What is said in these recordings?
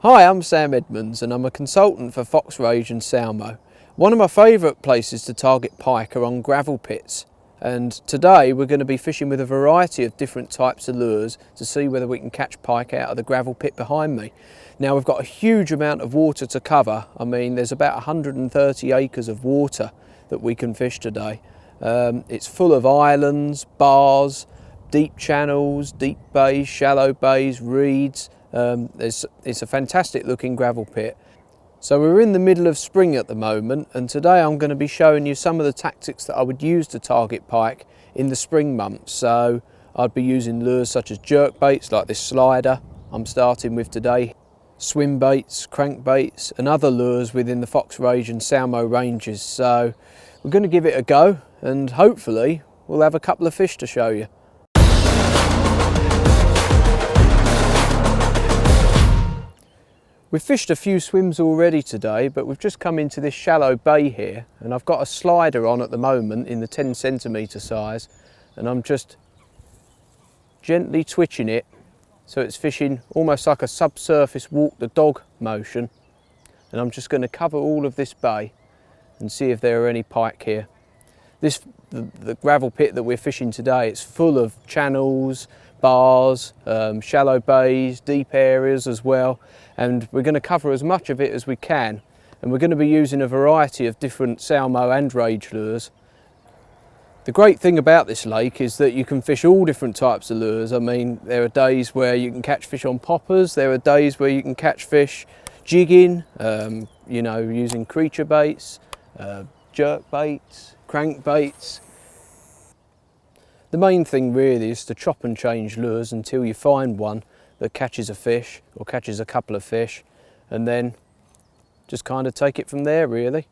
Hi, I'm Sam Edmonds and I'm a consultant for fox rage and salmo. One of my favourite places to target pike are on gravel pits, and today we're going to be fishing with a variety of different types of lures to see whether we can catch pike out of the gravel pit behind me. Now we've got a huge amount of water to cover. I mean, there's about 130 acres of water that we can fish today. It's full of islands, bars, deep channels, deep bays, shallow bays, reeds. It's a fantastic looking gravel pit. So we're in the middle of spring at the moment, and today I'm going to be showing you some of the tactics that I would use to target pike in the spring months. So I'd be using lures such as jerk baits like this slider I'm starting with today, swim baits, crankbaits and other lures within the fox rage and salmo ranges. So we're going to give it a go and hopefully we'll have a couple of fish to show you. We've fished a few swims already today, but we've just come into this shallow bay here, and I've got a slider on at the moment in the 10 centimetre size, and I'm just gently twitching it so it's fishing almost like a subsurface walk the dog motion, and I'm just going to cover all of this bay and see if there are any pike here. The gravel pit that we're fishing today, it's full of channels, bars, shallow bays, deep areas as well, and we're going to cover as much of it as we can, and we're going to be using a variety of different salmo and rage lures. The great thing about this lake is that you can fish all different types of lures. I mean, there are days where you can catch fish on poppers, there are days where you can catch fish jigging, using creature baits, jerk baits, crankbaits. The main thing really is to chop and change lures until you find one that catches a fish or catches a couple of fish, and then just kind of take it from there really.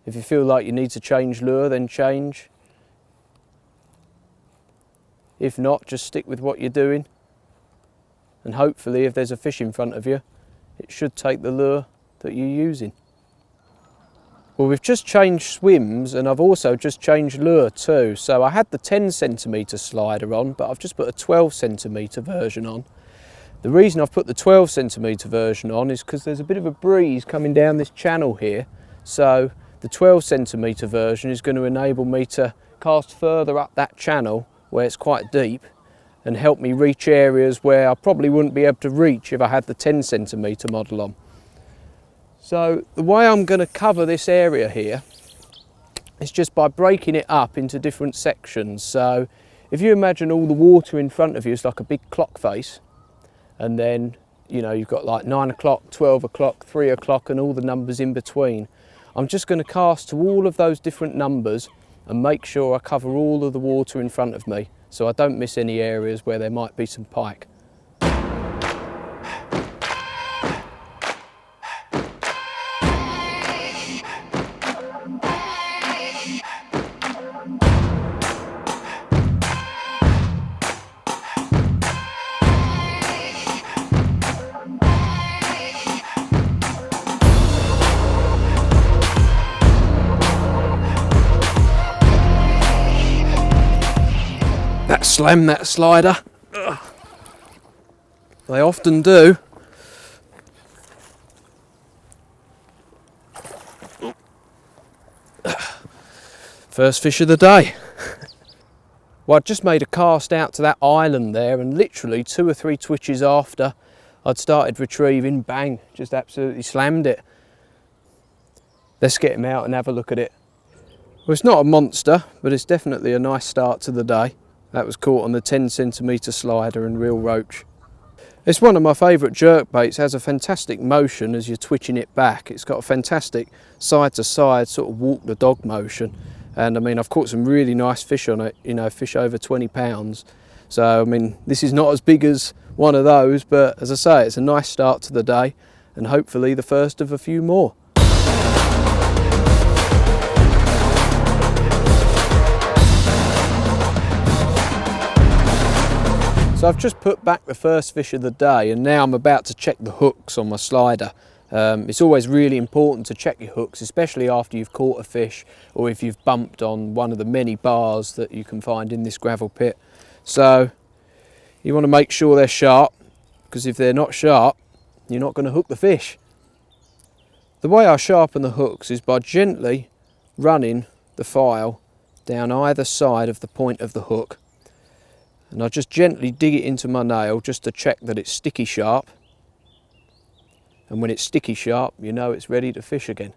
If you feel like you need to change lure, then change. If not, just stick with what you're doing, and hopefully if there's a fish in front of you, it should take the lure that you're using. Well, we've just changed swims and I've also just changed lure too. So I had the 10 centimetre slider on, but I've just put a 12 centimetre version on. The reason I've put the 12 centimetre version on is because there's a bit of a breeze coming down this channel here. So the 12 centimetre version is going to enable me to cast further up that channel where it's quite deep and help me reach areas where I probably wouldn't be able to reach if I had the 10 centimetre model on. So the way I'm going to cover this area here is just by breaking it up into different sections. So if you imagine all the water in front of you is like a big clock face, and then you've got like 9 o'clock, 12 o'clock, 3 o'clock and all the numbers in between. I'm just going to cast to all of those different numbers and make sure I cover all of the water in front of me so I don't miss any areas where there might be some pike. That slam that slider. Ugh. They often do. First fish of the day. Well, I just made a cast out to that island there, and literally 2 or 3 twitches after I'd started retrieving, bang, just absolutely slammed it. Let's get him out and have a look at it. Well, it's not a monster, but it's definitely a nice start to the day. That was caught on the 10 centimetre slider and reel roach. It's one of my favourite jerk baits. It has a fantastic motion as you're twitching it back. It's got a fantastic side to side sort of walk the dog motion. And I mean, I've caught some really nice fish on it, fish over 20 pounds. So I mean, this is not as big as one of those, but as I say, it's a nice start to the day and hopefully the first of a few more. So I've just put back the first fish of the day, and now I'm about to check the hooks on my slider. It's always really important to check your hooks, especially after you've caught a fish or if you've bumped on one of the many bars that you can find in this gravel pit. So you want to make sure they're sharp, because if they're not sharp, you're not going to hook the fish. The way I sharpen the hooks is by gently running the file down either side of the point of the hook, and I just gently dig it into my nail just to check that it's sticky sharp, and when it's sticky sharp you know it's ready to fish again.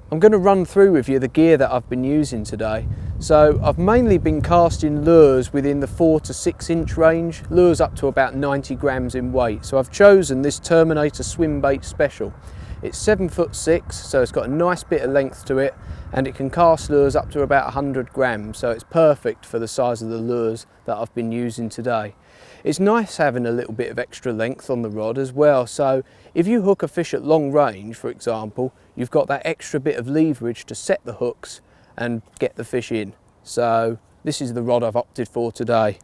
I'm going to run through with you the gear that I've been using today. So I've mainly been casting lures within the 4 to 6 inch range, lures up to about 90 grams in weight. So I've chosen this Terminator Swim Bait Special. It's 7'6", so it's got a nice bit of length to it, and it can cast lures up to about 100 grams, so it's perfect for the size of the lures that I've been using today. It's nice having a little bit of extra length on the rod as well, so if you hook a fish at long range, for example, you've got that extra bit of leverage to set the hooks and get the fish in. So this is the rod I've opted for today.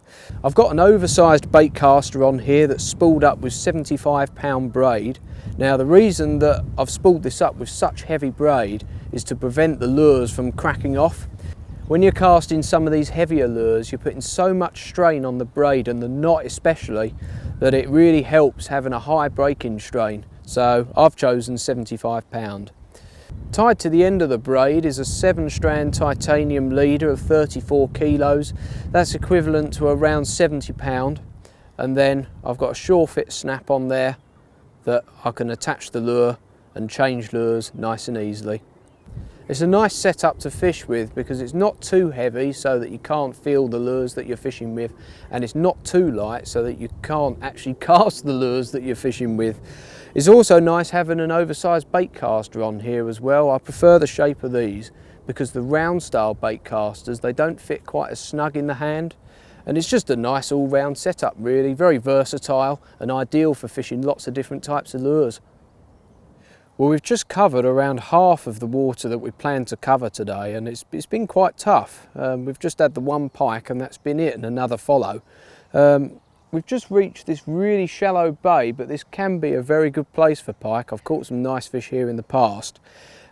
I've got an oversized bait caster on here that's spooled up with 75-pound braid. Now the reason that I've spooled this up with such heavy braid is to prevent the lures from cracking off. When you're casting some of these heavier lures, you're putting so much strain on the braid and the knot especially, that it really helps having a high breaking strain. So I've chosen 75-pound. Tied to the end of the braid is a 7-strand titanium leader of 34 kilos. That's equivalent to around 70 pound. And then I've got a sure fit snap on there that I can attach the lure and change lures nice and easily. It's a nice setup to fish with because it's not too heavy so that you can't feel the lures that you're fishing with, and it's not too light so that you can't actually cast the lures that you're fishing with. It's also nice having an oversized bait caster on here as well. I prefer the shape of these because the round style bait casters, they don't fit quite as snug in the hand, and it's just a nice all-round setup really, very versatile and ideal for fishing lots of different types of lures. Well, we've just covered around half of the water that we planned to cover today, and it's been quite tough. We've just had the one pike and that's been it, and another follow. We've just reached this really shallow bay, but this can be a very good place for pike. I've caught some nice fish here in the past,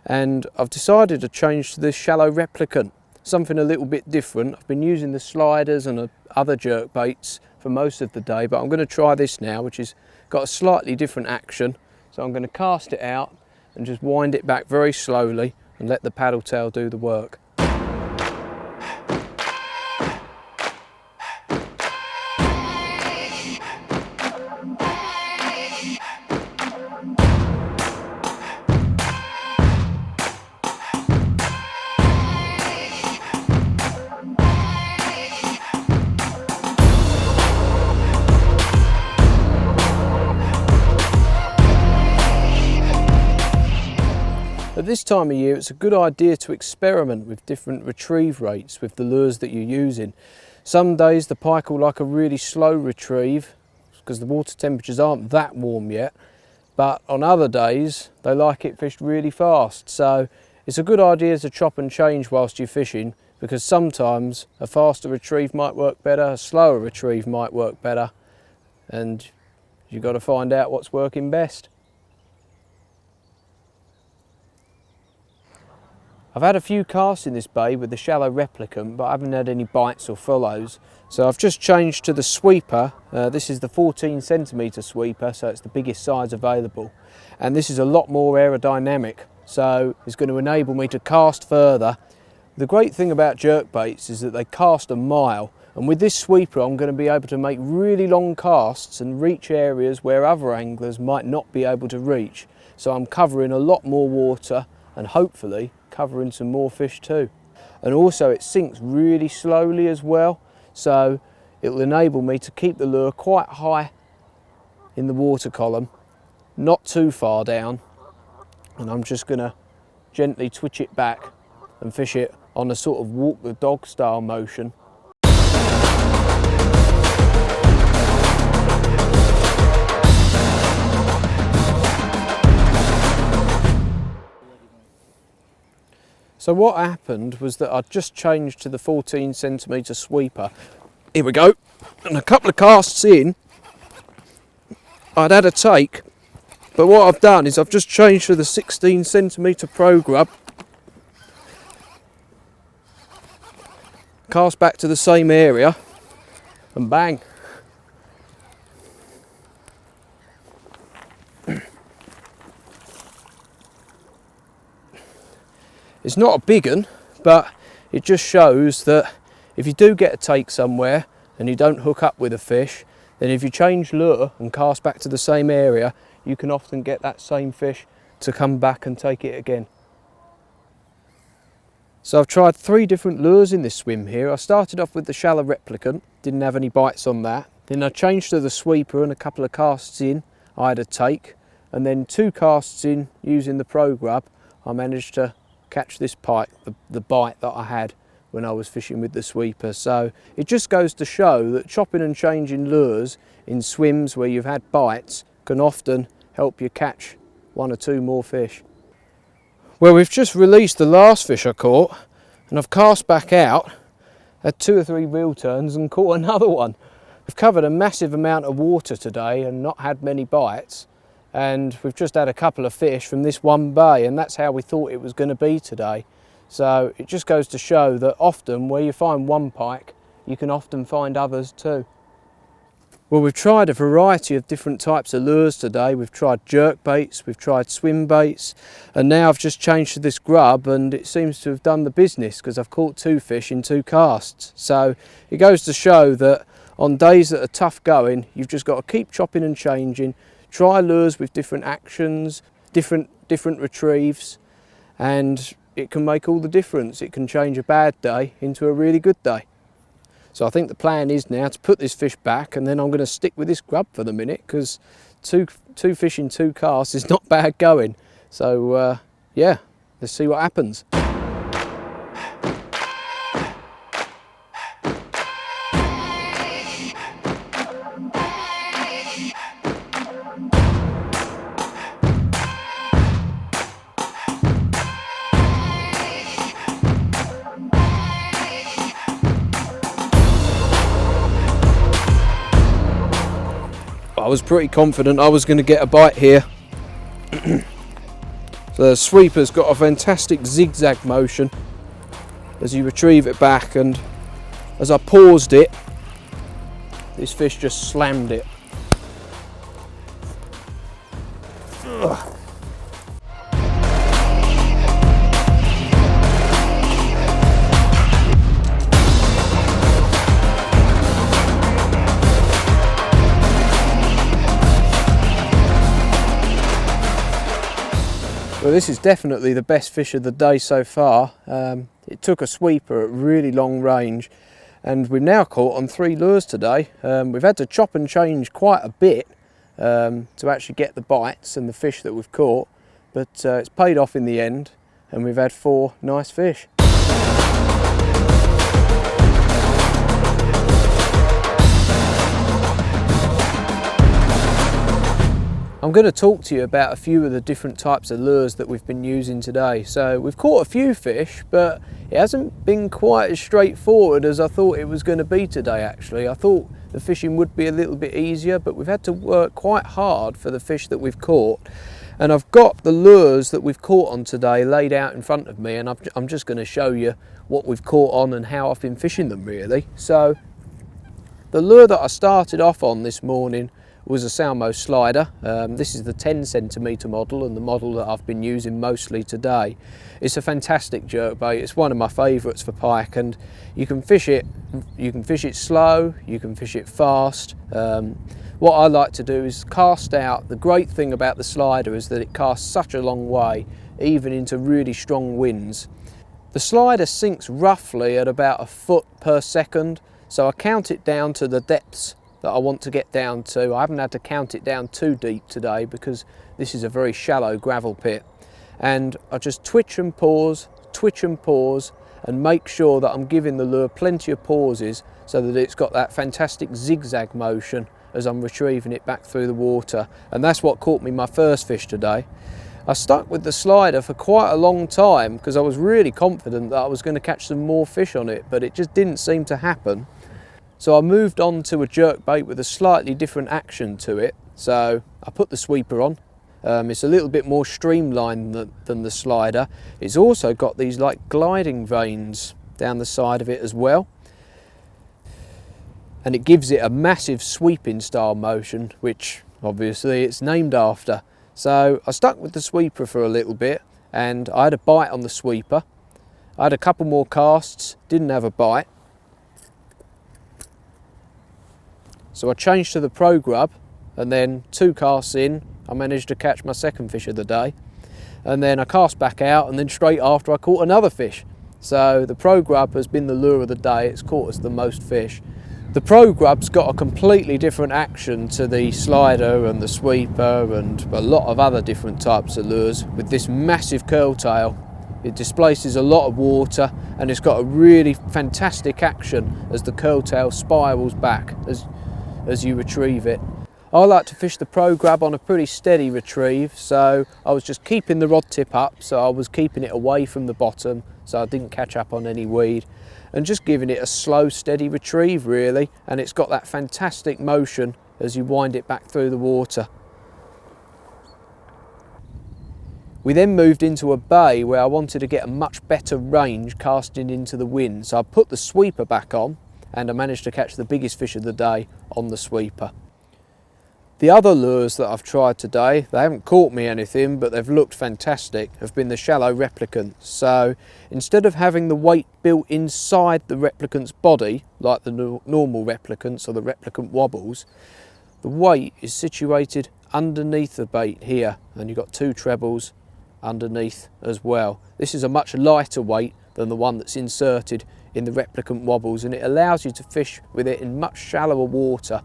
and I've decided to change to this shallow replicant, something a little bit different. I've been using the sliders and other jerk baits for most of the day, but I'm going to try this now, which has got a slightly different action. So I'm going to cast it out and just wind it back very slowly and let the paddle tail do the work. At this time of year, it's a good idea to experiment with different retrieve rates with the lures that you're using. Some days the pike will like a really slow retrieve because the water temperatures aren't that warm yet, but on other days they like it fished really fast. So it's a good idea to chop and change whilst you're fishing, because sometimes a faster retrieve might work better, a slower retrieve might work better, and you've got to find out what's working best. I've had a few casts in this bay with the shallow replicant, but I haven't had any bites or follows. So I've just changed to the sweeper. This is the 14cm sweeper, so it's the biggest size available. And this is a lot more aerodynamic, so it's going to enable me to cast further. The great thing about jerk baits is that they cast a mile, and with this sweeper I'm going to be able to make really long casts and reach areas where other anglers might not be able to reach. So I'm covering a lot more water and hopefully covering some more fish too. And also it sinks really slowly as well, so it will enable me to keep the lure quite high in the water column, not too far down, and I'm just going to gently twitch it back and fish it on a sort of walk the dog style motion. So what happened was that I just changed to the 14cm sweeper. Here we go. And a couple of casts in, I'd had a take But what I've done is I've just changed to the 16 centimetre Pro Grub. Cast back to the same area and bang. It's not a big one, but it just shows that if you do get a take somewhere and you don't hook up with a fish, then if you change lure and cast back to the same area, you can often get that same fish to come back and take it again. So I've tried 3 different lures in this swim here. I started off with the shallow replicant, didn't have any bites on that. Then I changed to the sweeper and a couple of casts in, I had a take. And then 2 casts in using the Pro Grub, I managed to catch this pike, the bite that I had when I was fishing with the sweeper. So it just goes to show that chopping and changing lures in swims where you've had bites can often help you catch 1 or 2 more fish. Well, we've just released the last fish I caught and I've cast back out, had 2 or 3 reel turns and caught another one. We've covered a massive amount of water today and not had many bites, and we've just had a couple of fish from this one bay, and that's how we thought it was going to be today. So it just goes to show that often where you find one pike, you can often find others too. Well, we've tried a variety of different types of lures today. We've tried jerk baits, we've tried swim baits, and now I've just changed to this grub and it seems to have done the business because I've caught 2 fish in 2 casts. So it goes to show that on days that are tough going, you've just got to keep chopping and changing, try lures with different actions, different retrieves, and it can make all the difference. It can change a bad day into a really good day. So I think the plan is now to put this fish back, and then I'm going to stick with this grub for the minute because two fish in 2 casts is not bad going. So yeah, let's see what happens. I was pretty confident I was going to get a bite here. So the sweeper's got a fantastic zigzag motion as you retrieve it back, and as I paused it, this fish just slammed it. Ugh. Well, this is definitely the best fish of the day so far. It took a sweeper at really long range, and we've now caught on 3 lures today. We've had to chop and change quite a bit to actually get the bites and the fish that we've caught, but it's paid off in the end, and we've had 4 nice fish. I'm going to talk to you about a few of the different types of lures that we've been using today. So we've caught a few fish, but it hasn't been quite as straightforward as I thought it was going to be today actually. I thought the fishing would be a little bit easier, but we've had to work quite hard for the fish that we've caught. And I've got the lures that we've caught on today laid out in front of me, and I'm just going to show you what we've caught on and how I've been fishing them really. So the lure that I started off on this morning was a Salmo slider. This is the 10 centimetre model and the model that I've been using mostly today. It's a fantastic jerkbait. It's one of my favourites for pike, and you can fish it slow, you can fish it fast. What I like to do is cast out. The great thing about the slider is that it casts such a long way, even into really strong winds. The slider sinks roughly at about a foot per second, so I count it down to the depths that I want to get down to. I haven't had to count it down too deep today because this is a very shallow gravel pit. And I just twitch and pause, and make sure that I'm giving the lure plenty of pauses so that it's got that fantastic zigzag motion as I'm retrieving it back through the water. And that's what caught me my first fish today. I stuck with the slider for quite a long time because I was really confident that I was going to catch some more fish on it, but it just didn't seem to happen. So I moved on to a jerk bait with a slightly different action to it. So I put the sweeper on It's a little bit more streamlined than the slider. It's also got these like gliding vanes down the side of it as well, and it gives it a massive sweeping style motion, which obviously it's named after. So I stuck with the sweeper for a little bit, and I had a bite on the sweeper. I had a couple more casts, didn't have a bite, so I changed to the Pro Grub, and then 2 casts in I managed to catch my second fish of the day, and then I cast back out, and then straight after I caught another fish. So the Pro Grub has been the lure of the day. It's caught us the most fish. The Pro Grub's got a completely different action to the slider and the sweeper and a lot of other different types of lures. With this massive curl tail, it displaces a lot of water, and it's got a really fantastic action as the curl tail spirals back as you retrieve it. I like to fish the Pro Grub on a pretty steady retrieve, so I was just keeping the rod tip up, so I was keeping it away from the bottom so I didn't catch up on any weed, and just giving it a slow steady retrieve really, and it's got that fantastic motion as you wind it back through the water. We then moved into a bay where I wanted to get a much better range casting into the wind, so I put the sweeper back on, and I managed to catch the biggest fish of the day on the sweeper. The other lures that I've tried today, they haven't caught me anything, but they've looked fantastic, have been the shallow replicants. So instead of having the weight built inside the replicant's body, like the normal replicants or the replicant wobbles, the weight is situated underneath the bait here, and you've got 2 trebles underneath as well. This is a much lighter weight than the one that's inserted in the replicant wobbles, and it allows you to fish with it in much shallower water.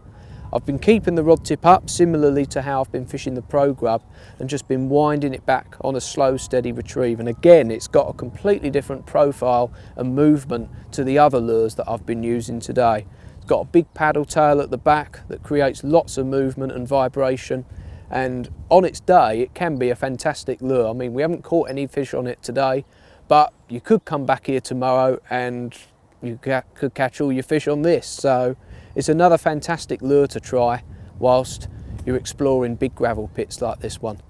I've been keeping the rod tip up similarly to how I've been fishing the Pro Grub, and just been winding it back on a slow steady retrieve, and again it's got a completely different profile and movement to the other lures that I've been using today. It's got a big paddle tail at the back that creates lots of movement and vibration, and on its day it can be a fantastic lure. I mean, we haven't caught any fish on it today, but you could come back here tomorrow and you could catch all your fish on this. So it's another fantastic lure to try whilst you're exploring big gravel pits like this one.